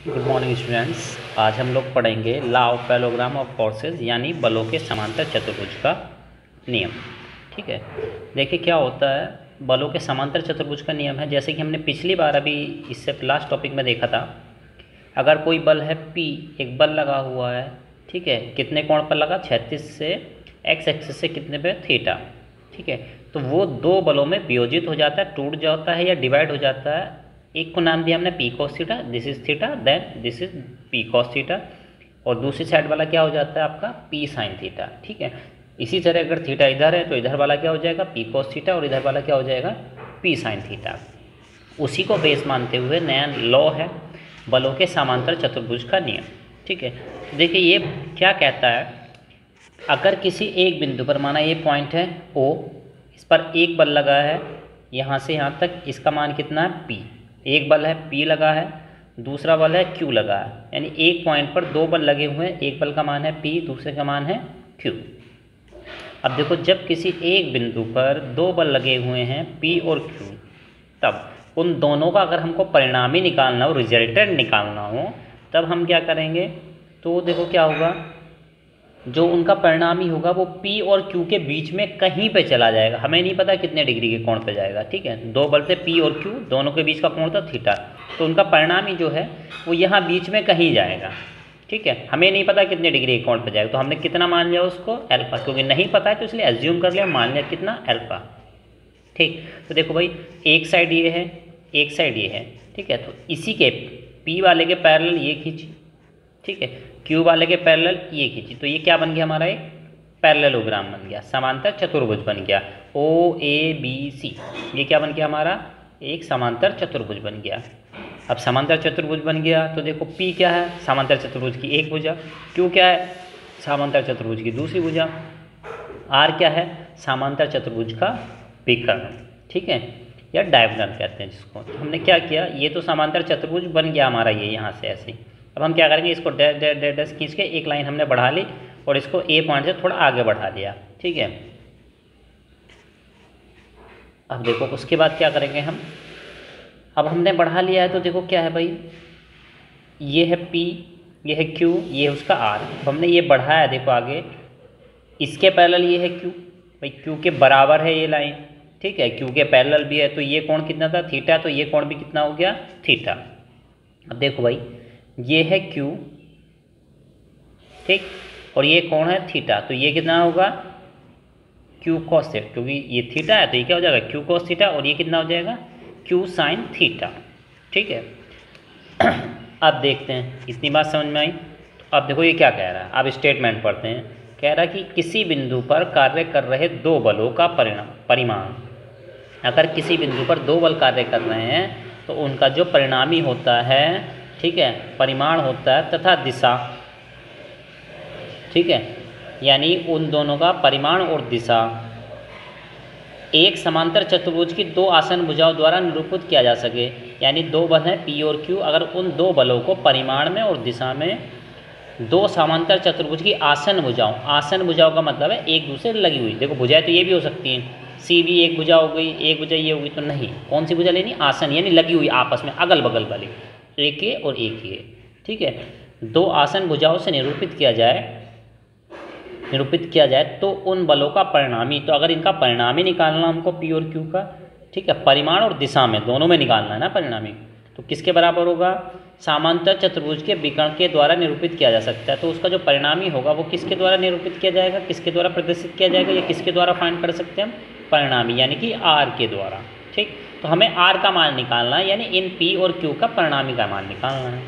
Good morning students. आज हम लोग पढ़ेंगे law of parallelogram of forces यानी बलों के समांतर चतुर्भुज का नियम। ठीक है, देखिए क्या होता है। बलों के समांतर चतुर्भुज का नियम है, जैसे कि हमने पिछली बार अभी इससे लास्ट टॉपिक में देखा था। अगर कोई बल है P, एक बल लगा हुआ है, ठीक है, कितने कोण पर लगा, 36 से एक्स एक्सिस से कितने पे, थीटा। ठीक है, तो वो दो बलों में वियोजित हो जाता है, टूट जाता है या डिवाइड हो जाता है। एक को नाम दिया हमने P cos theta, this is theta, then this is P cos theta, और दूसरी साइड वाला क्या हो जाता है आपका P sin थीटा। ठीक है, इसी तरह अगर थीटा इधर है तो इधर वाला क्या हो जाएगा P cos थीटा, और इधर वाला क्या हो जाएगा P sin थीटा। उसी को बेस मानते हुए नया लॉ है बलों के समांतर चतुर्भुज का नियम। ठीक है, देखिए ये क्या कहता है। अगर किसी एक बिंदु पर, माना ये पॉइंट है O, इस पर एक बल लगा है यहाँ से यहाँ तक, इसका मान कितना है P। एक बल है P लगा है, दूसरा बल है Q लगा है, यानी एक पॉइंट पर दो बल लगे हुए हैं, एक बल का मान है P, दूसरे का मान है Q। अब देखो, जब किसी एक बिंदु पर दो बल लगे हुए हैं P और Q, तब उन दोनों का अगर हमको परिणामी निकालना हो, रिजल्टेंट निकालना हो, तब हम क्या करेंगे। तो देखो क्या होगा, जो उनका परिणामी होगा वो P और Q के बीच में कहीं पे चला जाएगा। हमें नहीं पता कितने डिग्री के कोण पे जाएगा। ठीक है, दो बल थे P और Q, दोनों के बीच का कोण था थीटा, तो उनका परिणामी जो है वो यहाँ बीच में कहीं जाएगा। ठीक है, हमें नहीं पता कितने डिग्री के कोण पे जाएगा, तो हमने कितना मान लिया उसको, अल्फा, क्योंकि नहीं पता है तो इसलिए एज्यूम कर लिया, मान लिया कितना, अल्फा। ठीक, तो देखो भाई, एक साइड ये है, एक साइड ये है। ठीक है, तो इसी के P वाले के पैरेलल ये खींची, ठीक है, Q वाले के पैरेलल ये खींची, तो ये क्या बन गया हमारा, एक पैरेललोग्राम बन गया, समांतर चतुर्भुज बन गया। OABC, ये क्या बन गया हमारा, एक समांतर चतुर्भुज बन गया। अब समांतर चतुर्भुज बन गया तो देखो P क्या है, समांतर चतुर्भुज की एक भुजा, Q क्या है, समांतर चतुर्भुज की दूसरी भुजा, R क्या है, समांतर चतुर्भुज का विकर्ण। ठीक है, या डायगोनल कहते हैं जिसको। तो हमने क्या किया, ये तो समांतर चतुर्भुज बन गया हमारा, ये यहाँ से ऐसे ही। अब हम क्या करेंगे, इसको डैश डैश डैश डैश खींच के एक लाइन हमने बढ़ा ली और इसको A पॉइंट से थोड़ा आगे बढ़ा दिया। ठीक है, अब देखो उसके बाद क्या करेंगे हम, अब हमने बढ़ा लिया है तो देखो क्या है भाई, ये है P, ये है Q, ये है उसका R। अब हमने ये बढ़ाया, देखो आगे इसके पैरेलल ये है Q, भाई Q के बराबर है ये लाइन। ठीक है, Q के पैरेलल भी है, तो ये कोण कितना था, थीटा, तो ये कोण भी कितना हो गया, थीटा। अब देखो भाई, ये है Q, ठीक, और ये कोण है थीटा, तो ये कितना होगा, Q cos थीटा, क्योंकि ये थीटा है तो ये क्या हो जाएगा Q cos थीटा, और ये कितना हो जाएगा Q sin थीटा। ठीक है, अब देखते हैं, इतनी बात समझ में आई। तो अब देखो ये क्या कह रहा है, अब स्टेटमेंट पढ़ते हैं। कह रहा है कि किसी बिंदु पर कार्य कर रहे दो बलों का परिमाण, अगर किसी बिंदु पर दो बल कार्य कर रहे हैं तो उनका जो परिणामी होता है, ठीक है, परिमाण होता है तथा दिशा। ठीक है, यानी उन दोनों का परिमाण और दिशा एक समांतर चतुर्भुज की दो आसन भुजाओं द्वारा निरूपित किया जा सके। यानी दो बल हैं P और Q, अगर उन दो बलों को परिमाण में और दिशा में दो समांतर चतुर्भुज की आसन भुजाओं, आसन भुजाओं का मतलब है एक दूसरे लगी हुई। देखो भुजाएं तो ये भी हो सकती हैं, C भी एक भुजा हो गई, एक भुजा ये हो गई, तो नहीं, कौन सी भुजा लेनी, आसन, यानी लगी हुई आपस में अगल बगल वाली, एक ये और एक ये। ठीक है, दो आसन भुजाओं से निरूपित किया जाए तो उन बलों का परिणामी, तो अगर इनका परिणामी निकालना हमको P और Q का, ठीक है, परिमाण और दिशा में दोनों में निकालना है ना परिणामी, तो किसके बराबर होगा, समांतर चतुर्भुज के विकर्ण के द्वारा निरूपित किया जा सकता है। तो उसका जो परिणामी होगा वो किसके द्वारा निरूपित किया जाएगा, किसके द्वारा प्रदर्शित किया जाएगा, या किसके द्वारा फाइंड कर सकते हैं हम, परिणामी, यानी कि R के द्वारा। ठीक, तो हमें R का मान निकालना है, यानी इन P और Q का परिणामी का मान निकालना है।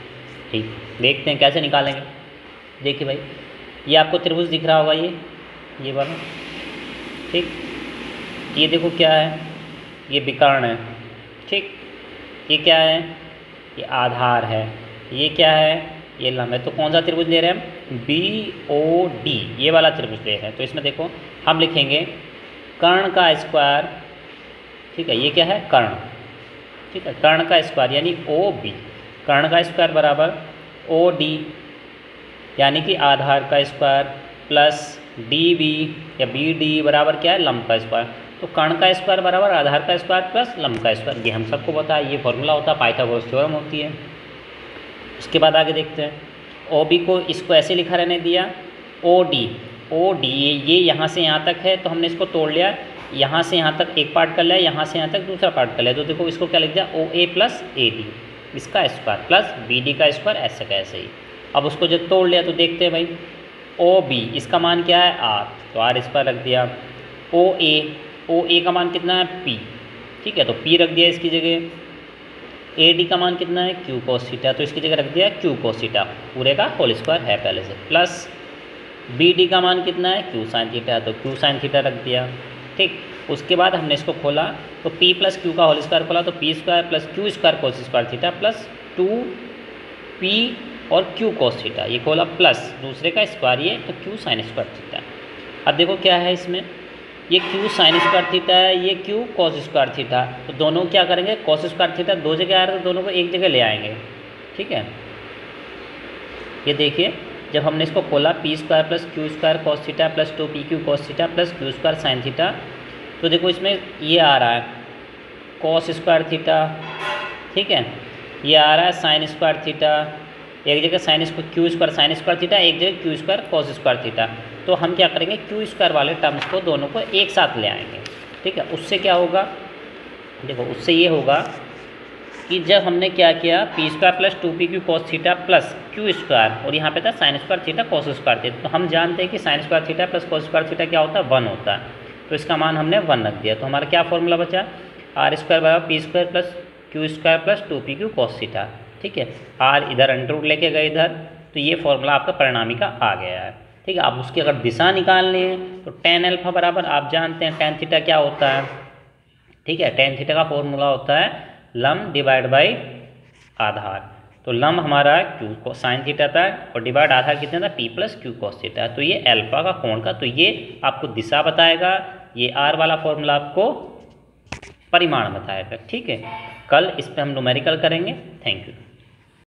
ठीक, देखते हैं कैसे निकालेंगे। देखिए भाई, ये आपको त्रिभुज दिख रहा होगा, ये वाला, ठीक, ये देखो क्या है, ये विकर्ण है। ठीक, ये क्या है, ये आधार है, ये क्या है, ये लंब है। तो कौन सा त्रिभुज ले रहे हैं हम, BOD, ये वाला त्रिभुज ले रहे हैं। तो इसमें देखो हम लिखेंगे कर्ण का स्क्वायर। ठीक है, ये क्या है, कर्ण। ठीक है, कर्ण का स्क्वायर यानी OB, कर्ण का स्क्वायर बराबर OD, यानी कि आधार का स्क्वायर, प्लस DB या BD बराबर क्या है, लंब का स्क्वायर। तो कर्ण का स्क्वायर बराबर आधार का स्क्वायर प्लस लंब का स्क्वायर, ये हम सबको पता है, ये फॉर्मूला होता है, पाइथागोरस थ्योरम होती है। उसके बाद आगे देखते हैं, ओ बी को इसको ऐसे लिखा रहने दिया, ओ डी ये यहाँ से यहाँ तक है, तो हमने इसको तोड़ लिया, यहाँ से यहाँ तक एक पार्ट कर लिया, यहाँ से यहाँ तक दूसरा पार्ट कर लिया, तो देखो इसको क्या लिख दिया, ओ ए प्लस ए डी इसका स्क्वायर प्लस बी डी का स्क्वायर, ऐसे का ऐसे ही। अब उसको जब तोड़ लिया तो देखते हैं भाई, ओ बी इसका मान क्या है आर, तो आर स्क्वायर रख दिया, ओ ए का मान कितना है पी, ठीक है, तो पी रख दिया इसकी जगह, ए डी का मान कितना है क्यू कोस थीटा, तो इसकी जगह रख दिया क्यू कोस थीटा पूरे का होल स्क्वायर है पहले से, प्लस बी डी का मान कितना है क्यू साइन थीटा, तो क्यू साइन थीटा रख दिया, ठीक। उसके बाद हमने इसको खोला तो p प्लस क्यू का होल स्क्वायर खोला, तो P square plus Q square cos square theta plus 2p और क्यू कोस थीटा, ये खोला प्लस दूसरे का स्क्वायर ये, तो क्यू साइन स्क्वायर थीटा। अब देखो क्या है इसमें, ये क्यू साइन स्क्वायर थीटा है, ये क्यू कॉस स्क्वायर थीटा, तो दोनों क्या करेंगे, कॉस स्क्वायर थीटा दो जगह आ रहा है तो दोनों को एक जगह ले आएंगे, ठीक है। ये देखिए जब हमने इसको खोला P square plus Q square cos theta plus 2p Q cos theta plus Q square sine theta, तो देखो इसमें ये आ रहा है कॉस स्क्वायर थीटा, ठीक है, ये आ रहा है साइन स्क्वायर थीटा, एक जगह sine square Q square sine square theta, एक जगह Q square cos square theta, तो हम क्या करेंगे क्यू स्क्वायर वाले टर्म्स को दोनों को एक साथ ले आएंगे, ठीक है। उससे क्या होगा, देखो उससे ये होगा कि जब हमने क्या किया P square plus 2p Q cos theta plus Q square, और यहाँ पे था sine square theta cos square theta, तो हम जानते हैं कि sine square theta plus cos square theta क्या होता है 1 होता है, तो इसका मान हमने 1 रख दिया, तो हमारा क्या फॉर्मूला बचा, आर स्क्वायर बराबर P square plus Q square plus 2p Q cos theta, ठीक है। आर इधर अंडर रूट लेके गए इधर, तो ये फॉर्मूला आपका परिणामी का आ गया है, ठीक है। अब उसकी अगर दिशा निकालनी है तो टेन अल्फा बराबर आप जानते हैं टेन थीटा क्या होता है, ठीक है, टेन थीटा का फॉर्मूला होता है लम्ब डिवाइड बाई आधार, तो लम्ब हमारा क्यू साइन थीटा था और डिवाइड आधार कितना था p plus Q cos theta, तो ये अल्फा का कोण का, तो ये आपको दिशा बताएगा, ये आर वाला फॉर्मूला आपको परिमाण बताएगा, ठीक है। कल इस पर हम न्यूमेरिकल करेंगे। Thank you.